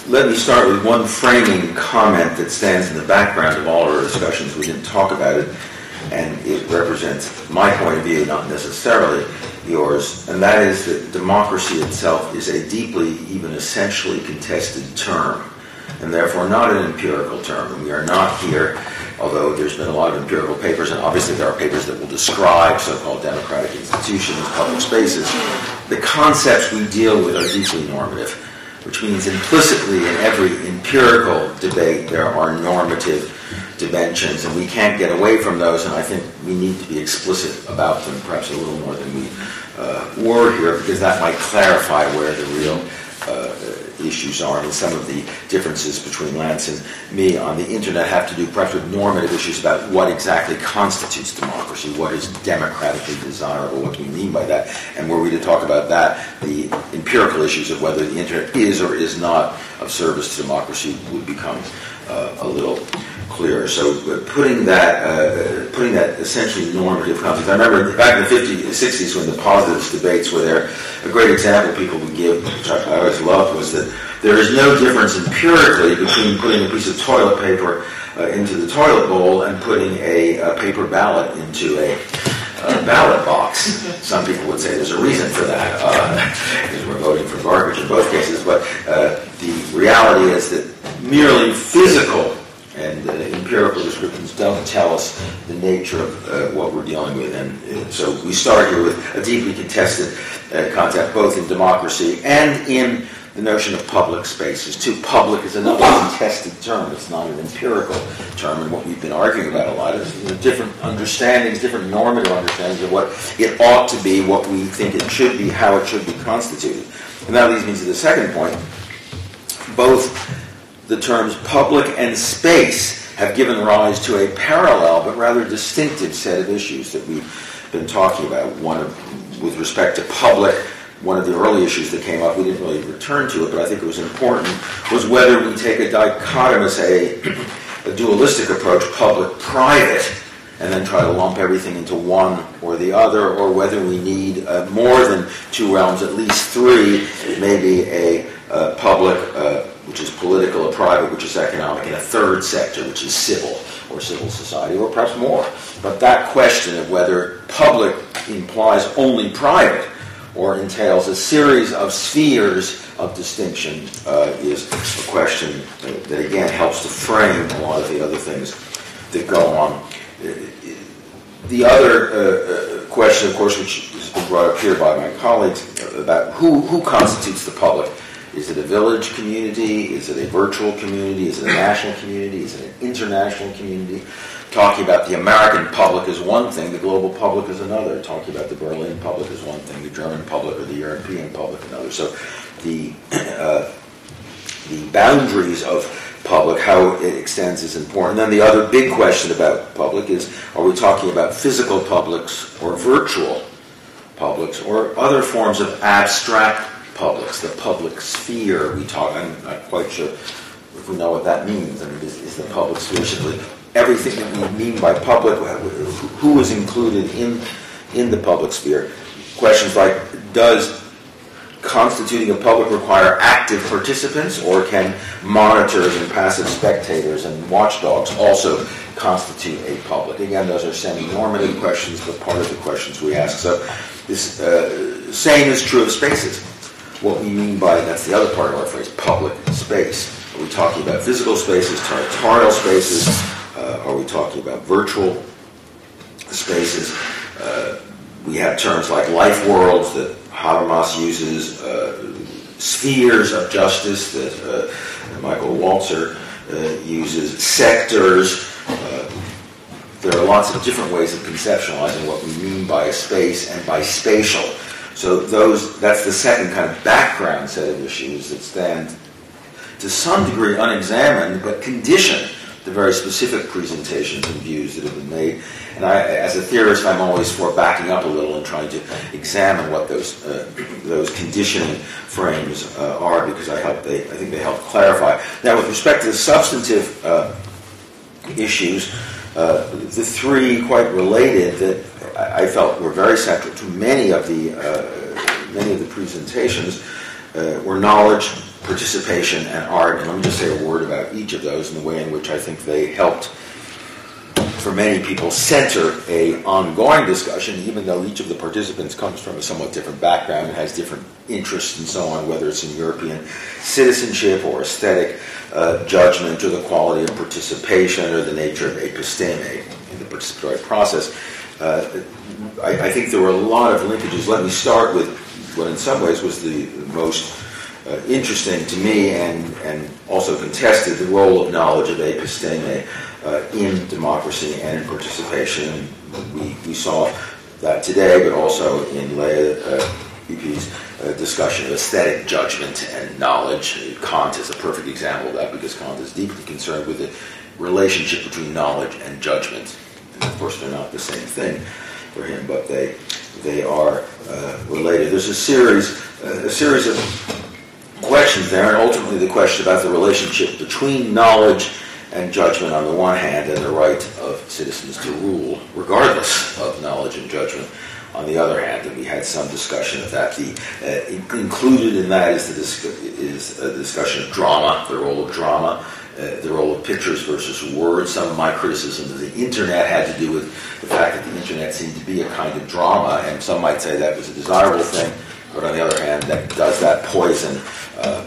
let me start with one framing comment that stands in the background of all our discussions. We didn't talk about it, and it represents my point of view, not necessarily yours, and that is that democracy itself is a deeply, even essentially contested term, and therefore not an empirical term. And we are not here, although there's been a lot of empirical papers, and obviously there are papers that will describe so-called democratic institutions, public spaces. The concepts we deal with are deeply normative, which means implicitly in every empirical debate there are normative dimensions, and we can't get away from those, and I think we need to be explicit about them, perhaps a little more than we were here, because that might clarify where the real issues are. And some of the differences between Lance and me on the internet have to do perhaps with normative issues about what exactly constitutes democracy, what is democratically desirable, what do we mean by that, and were we to talk about that, the empirical issues of whether the internet is or is not of service to democracy would become a little clearer. So putting that essentially normative concept. I remember back in the 50s, 60s when the positivist debates were there, a great example people would give, which I always loved, was that there is no difference empirically between putting a piece of toilet paper into the toilet bowl and putting a paper ballot into a ballot box. Some people would say there's a reason for that, because we're voting for garbage in both cases, but the reality is that merely physical and empirical descriptions don't tell us the nature of what we're dealing with. And so we start here with a deeply contested concept, both in democracy and in the notion of public spaces. Too, public is another contested term. It's not an empirical term, and what we've been arguing about a lot is different understandings, different normative understandings of what it ought to be, what we think it should be, how it should be constituted. And that leads me to the second point. Both the terms public and space have given rise to a parallel but rather distinctive set of issues that we've been talking about. One with respect to public, one of the early issues that came up, we didn't really return to it, but I think it was important, was whether we take a dichotomous, a dualistic approach, public-private, and then try to lump everything into one or the other, or whether we need more than two realms, at least three, maybe a public, which is political, a private, which is economic, and a third sector, which is civil or civil society, or perhaps more. But that question of whether public implies only private or entails a series of spheres of distinction is a question that, again, helps to frame a lot of the other things that go on. The other question, of course, which has been brought up here by my colleagues, about who constitutes the public. Is it a village community? Is it a virtual community? Is it a national community? Is it an international community? Talking about the American public is one thing, the global public is another. Talking about the Berlin public is one thing, the German public or the European public another. So the boundaries of public, how it extends, is important. And then the other big question about public is, are we talking about physical publics or virtual publics or other forms of abstract publics, the public sphere we talk. I'm not quite sure if we know what that means. I mean, is the public sphere simply everything that we mean by public? Who is included in the public sphere? Questions like, does constituting a public require active participants, or can monitors and passive spectators and watchdogs also constitute a public? Again, those are semi-normative questions, but part of the questions we ask. So this same is true of spaces. What we mean by, that's the other part of our phrase, public space. Are we talking about physical spaces, territorial spaces? Are we talking about virtual spaces? We have terms like life worlds that Habermas uses, spheres of justice that Michael Walzer uses, sectors. There are lots of different ways of conceptualizing what we mean by a space and by spatial. So that's the second kind of background set of issues that stand to some degree unexamined, but condition the very specific presentations and views that have been made. And I, as a theorist, I'm always for backing up a little and trying to examine what those conditioning frames are, because I think they help clarify. Now, with respect to the substantive issues, the three quite related that I felt were very central to many of the presentations were knowledge, participation, and art. And let me just say a word about each of those and the way in which I think they helped, for many people, center a ongoing discussion, even though each of the participants comes from a somewhat different background and has different interests and so on, whether it's in European citizenship or aesthetic judgment or the quality of participation or the nature of episteme in the participatory process. I think there were a lot of linkages. Let me start with what in some ways was the most interesting to me and also contested, the role of knowledge of episteme in democracy and in participation. We saw that today, but also in Leah BP's discussion of aesthetic judgment and knowledge. Kant is a perfect example of that because Kant is deeply concerned with the relationship between knowledge and judgment. And of course, they're not the same thing for him, but they are related. There's a series of questions there, and ultimately the question about the relationship between knowledge and judgment on the one hand, and the right of citizens to rule, regardless of knowledge and judgment, on the other hand. And we had some discussion of that. Included in that is a discussion of drama, the role of drama, the role of pictures versus words. Some of my criticism of the internet had to do with the fact that the internet seemed to be a kind of drama, and some might say that was a desirable thing, but on the other hand, does that poison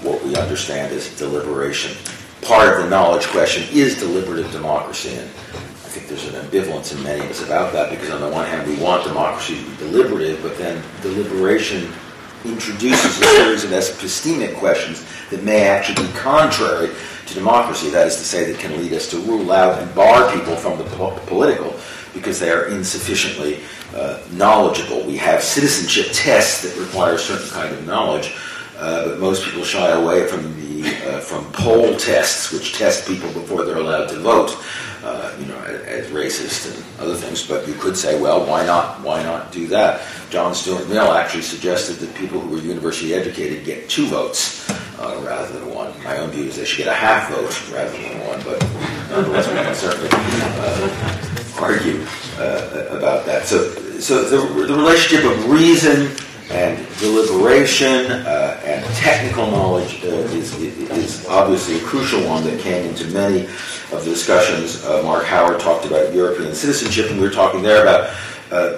what we understand as deliberation? Part of the knowledge question is deliberative democracy, and I think there's an ambivalence in many of us about that, because on the one hand we want democracy to be deliberative, but then deliberation introduces a series of epistemic questions that may actually be contrary to democracy, that is to say, that can lead us to rule out and bar people from the political because they are insufficiently knowledgeable. We have citizenship tests that require a certain kind of knowledge, but most people shy away from from poll tests, which test people before they're allowed to vote, as racist and other things. But you could say, well, why not do that? John Stuart Mill actually suggested that people who were university educated get 2 votes rather than 1. My own view is they should get a half vote rather than 1, but nonetheless we can certainly argue about that. So the relationship of reason and deliberation and technical knowledge is obviously a crucial one that came into many of the discussions. Mark Howard talked about European citizenship, and we were talking there about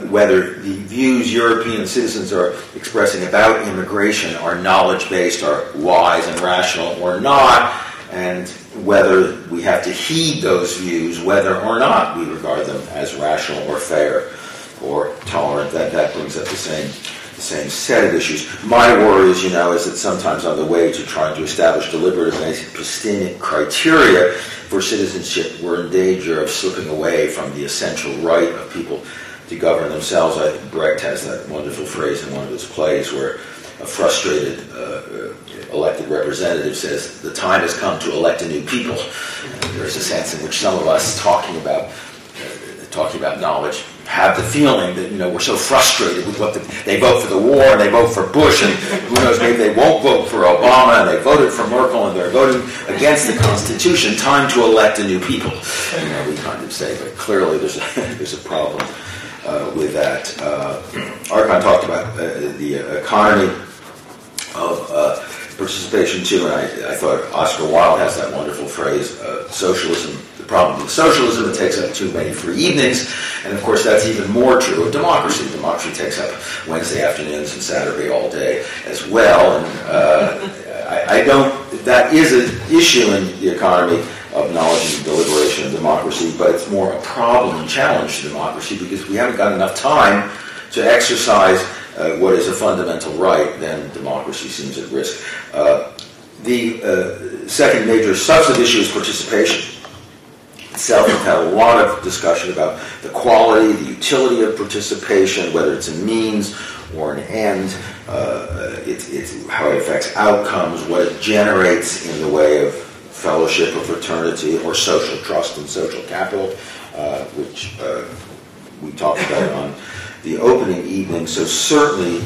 whether the views European citizens are expressing about immigration are knowledge-based, are wise and rational or not, and whether we have to heed those views, whether or not we regard them as rational or fair or tolerant. That brings up the same set of issues. My worry, as you know, is that sometimes on the way to trying to establish deliberative and epistemic criteria for citizenship, we're in danger of slipping away from the essential right of people to govern themselves. Brecht has that wonderful phrase in one of his plays where a frustrated elected representative says, the time has come to elect a new people. And there's a sense in which some of us talking about knowledge have the feeling that we're so frustrated with what they vote for the war and they vote for Bush, and who knows, maybe they won't vote for Obama, and they voted for Merkel and they're voting against the Constitution. Time to elect a new people. We kind of say, but clearly there's a problem with that. Archon talked about the economy of participation too, and I thought Oscar Wilde has that wonderful phrase, socialism. The problem with socialism, it takes up too many free evenings, and of course that's even more true of democracy. Democracy takes up Wednesday afternoons and Saturday all day as well, and that is an issue in the economy of knowledge and deliberation and democracy, but it's more a problem and challenge to democracy because we haven't got enough time to exercise what is a fundamental right, then democracy seems at risk. The second major substantive issue is participation itself. We've had a lot of discussion about the quality, the utility of participation, whether it's a means or an end, it's how it affects outcomes, what it generates in the way of fellowship or fraternity or social trust and social capital, which we talked about on the opening evening. So certainly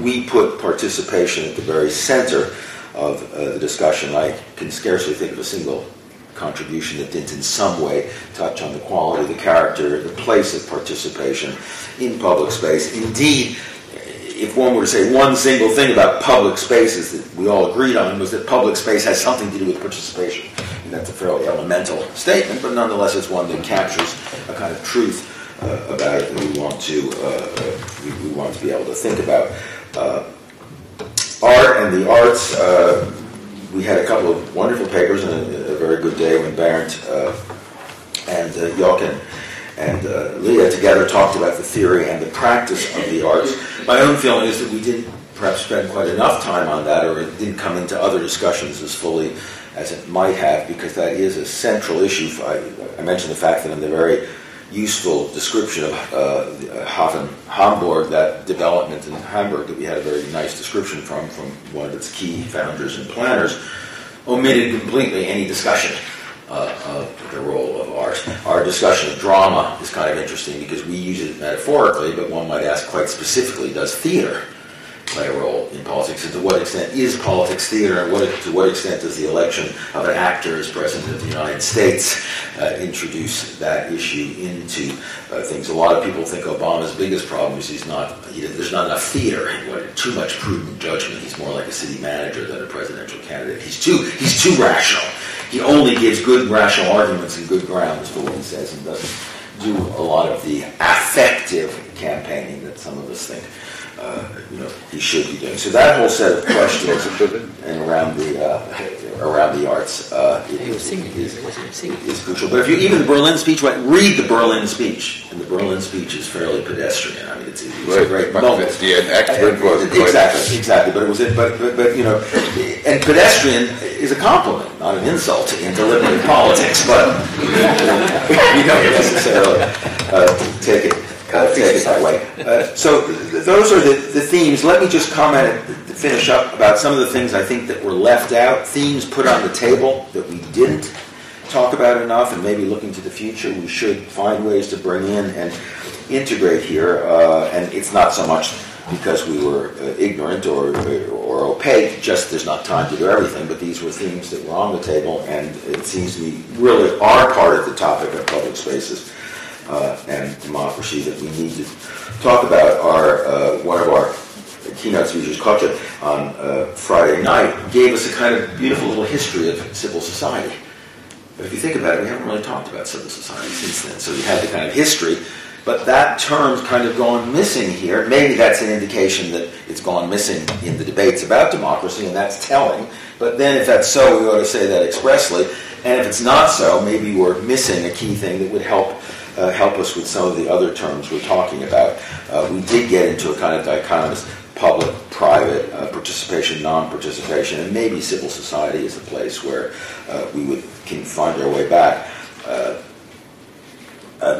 we put participation at the very center of the discussion. I can scarcely think of a single contribution that didn't in some way touch on the quality, the character, the place of participation in public space. Indeed, if one were to say one single thing about public spaces that we all agreed on, was that public space has something to do with participation. And that's a fairly elemental statement, but nonetheless it's one that captures a kind of truth about it that we want to be able to think about. Art and the arts. We had a couple of wonderful papers and a very good day when Barent and Jochen and Leah together talked about the theory and the practice of the arts. My own feeling is that we didn't perhaps spend quite enough time on that, or it didn't come into other discussions as fully as it might have, because that is a central issue. I mentioned the fact that in the very useful description of Hamburg, that development in Hamburg that we had a very nice description from one of its key founders and planners, omitted completely any discussion of the role of art. Our discussion of drama is kind of interesting because we use it metaphorically, but one might ask quite specifically, does theater play a role in politics? And to what extent is politics theater, and to what extent does the election of an actor as President of the United States introduce that issue into things? A lot of people think Obama's biggest problem is there's not enough theater, too much prudent judgment. He's more like a city manager than a presidential candidate. He's too rational. He only gives good rational arguments and good grounds for what he says, and doesn't do a lot of the affective campaigning that some of us think he should be doing. So that whole set of questions and around the arts is crucial. But if you even the Berlin speech, read the Berlin speech, and the Berlin speech is fairly pedestrian. I mean, it's a great moment. Exactly. But it was and pedestrian is a compliment, not an insult into living in politics. But you don't necessarily take it that way. So those are the themes. Let me just finish up about some of the things I think that were left out, themes put on the table that we didn't talk about enough, and maybe looking to the future we should find ways to bring in and integrate here. And it's not so much because we were ignorant or opaque, just there's not time to do everything, but these were themes that were on the table, and it seems to me really are part of the topic of public spaces and democracy that we need to talk about. One of our keynote speakers, Kocha, on Friday night, gave us a kind of beautiful little history of civil society. But if you think about it, we haven't really talked about civil society since then. So we had the kind of history, but that term's kind of gone missing here. Maybe that's an indication that it's gone missing in the debates about democracy, and that's telling. But then if that's so, we ought to say that expressly. And if it's not so, maybe we're missing a key thing that would help us with some of the other terms we're talking about. We did get into a kind of dichotomous public-private, participation, non-participation, and maybe civil society is a place where we can find our way back.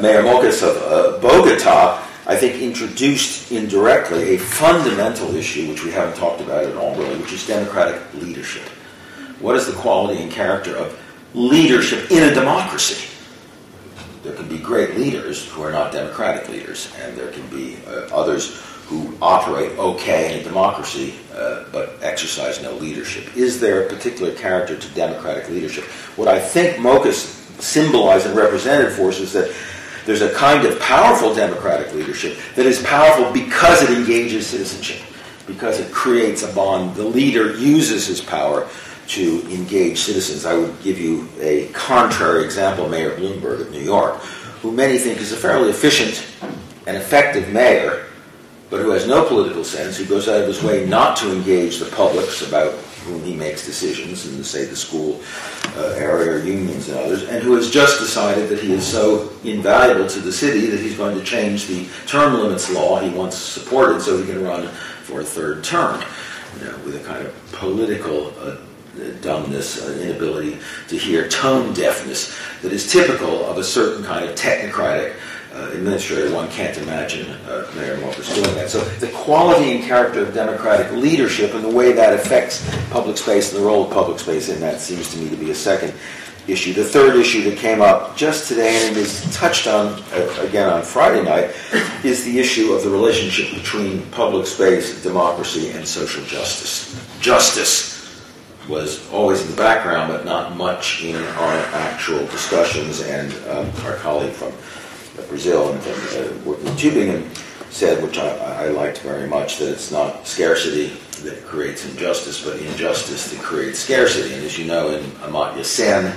Mayor Mokas of Bogota, I think, introduced indirectly a fundamental issue which we haven't talked about at all really, which is democratic leadership. What is the quality and character of leadership in a democracy? There can be great leaders who are not democratic leaders, and there can be others who operate okay in a democracy but exercise no leadership. Is there a particular character to democratic leadership? What I think Mokas symbolized and represented for us is that there's a kind of powerful democratic leadership that is powerful because it engages citizenship, because it creates a bond. The leader uses his power to engage citizens. I would give you a contrary example, Mayor Bloomberg of New York, who many think is a fairly efficient and effective mayor, but who has no political sense, who goes out of his way not to engage the publics about whom he makes decisions in, say, the school area or unions and others, and who has just decided that he is so invaluable to the city that he's going to change the term limits law he once supported so he can run for a third term, with a kind of political dumbness, inability to hear, tone deafness that is typical of a certain kind of technocratic administrator. One can't imagine Mayor Mokas doing that. So the quality and character of democratic leadership and the way that affects public space and the role of public space in that seems to me to be a second issue. The third issue that came up just today and is touched on again on Friday night is the issue of the relationship between public space, democracy, and social justice. Justice was always in the background, but not much in our actual discussions, and our colleague from Brazil and working in Tübingen said, which I liked very much, that it's not scarcity that creates injustice, but injustice that creates scarcity. And as you know, in Amartya Sen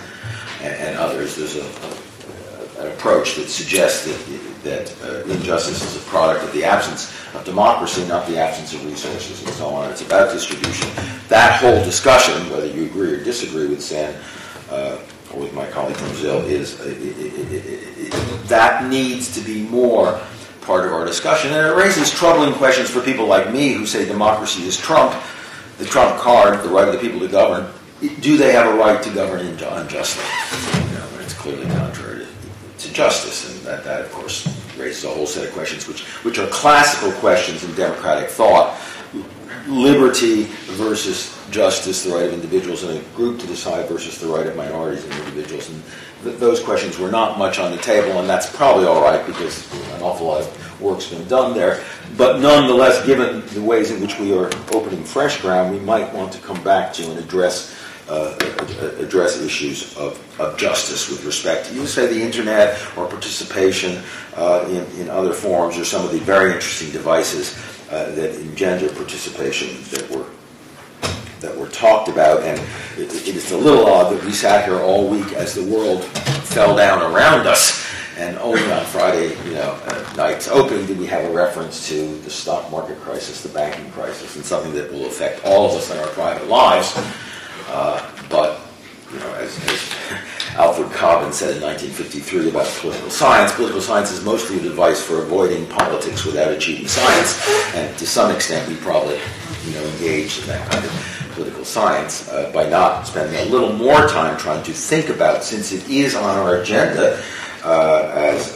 and others, there's an approach that suggests that injustice is a product of the absence of democracy, not the absence of resources, and so on. It's about distribution. That whole discussion, whether you agree or disagree with Sen or with my colleague from Brazil, that needs to be more part of our discussion. And it raises troubling questions for people like me who say democracy is Trump, the Trump card, the right of the people to govern. Do they have a right to govern unjustly? It's clearly contrary to justice, and that of course raises a whole set of questions which are classical questions in democratic thought. Liberty versus justice, the right of individuals in a group to decide versus the right of minorities and individuals. And those questions were not much on the table, and that's probably all right because an awful lot of work's been done there. But nonetheless, given the ways in which we are opening fresh ground, we might want to come back to and address issues of justice with respect to, you say, the internet or participation in other forms, or some of the very interesting devices that engender participation that were talked about. And it is a little odd that we sat here all week as the world fell down around us, and only on Friday night's opening did we have a reference to the stock market crisis, the banking crisis, and something that will affect all of us in our private lives. But as Alfred Cobbin said in 1953 about political science is mostly a device for avoiding politics without achieving science. And to some extent, we probably engaged in that kind of political science by not spending a little more time trying to think about, since it is on our agenda, as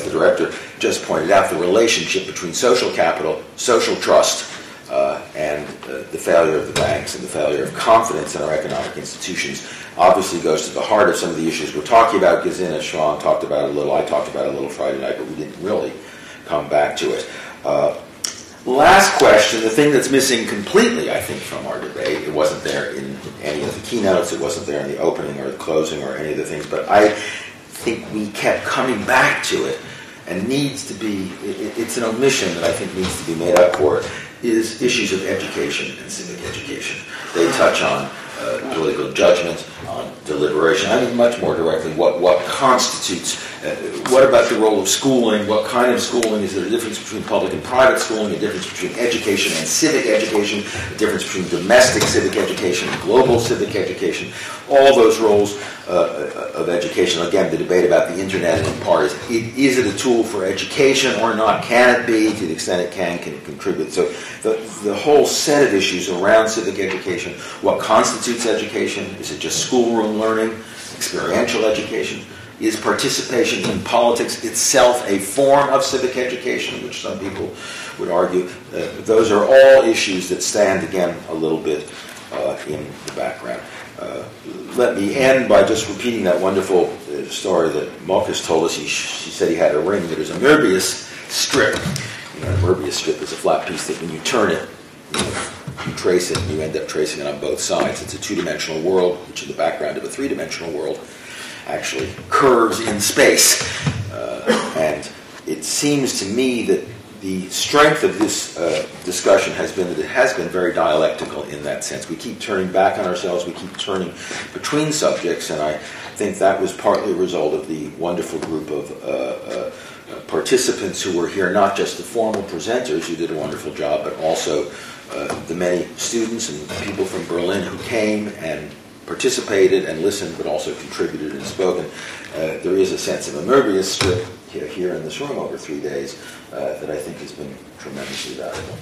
the director just pointed out, the relationship between social capital, social trust, and the failure of the banks and the failure of confidence in our economic institutions obviously goes to the heart of some of the issues we're talking about. Gesine, Sean talked about it a little, I talked about it a little Friday night, but we didn't really come back to it. Last question, the thing that's missing completely, I think, from our debate, it wasn't there in any of the keynotes, it wasn't there in the opening or the closing or any of the things, but I think we kept coming back to it, and needs to be, it's an omission that I think needs to be made up for it, is issues of education and civic education. They touch on political judgment, on deliberation. I mean, much more directly, what constitutes, what about the role of schooling, what kind of schooling, is there a difference between public and private schooling, a difference between education and civic education, a difference between domestic civic education and global civic education, all those roles of education. Again, the debate about the internet in part is it a tool for education or not? Can it be? To the extent it can it contribute? So the whole set of issues around civic education, what constitutes education? Is it just schoolroom learning, experiential education? Is participation in politics itself a form of civic education, which some people would argue? Those are all issues that stand, again, a little bit in the background. Let me end by just repeating that wonderful story that Marcus told us. She said he had a ring that is a Möbius strip. A Möbius strip is a flat piece that when you turn it, you trace it, and you end up tracing it on both sides. It's a two-dimensional world, which in the background of a three-dimensional world actually curves in space. And it seems to me that the strength of this discussion has been that it has been very dialectical in that sense. We keep turning back on ourselves, we keep turning between subjects, and I think that was partly a result of the wonderful group of participants who were here, not just the formal presenters who did a wonderful job, but also the many students and people from Berlin who came and participated and listened, but also contributed and spoken. There is a sense of a Möbius strip here in this room over 3 days that I think has been tremendously valuable.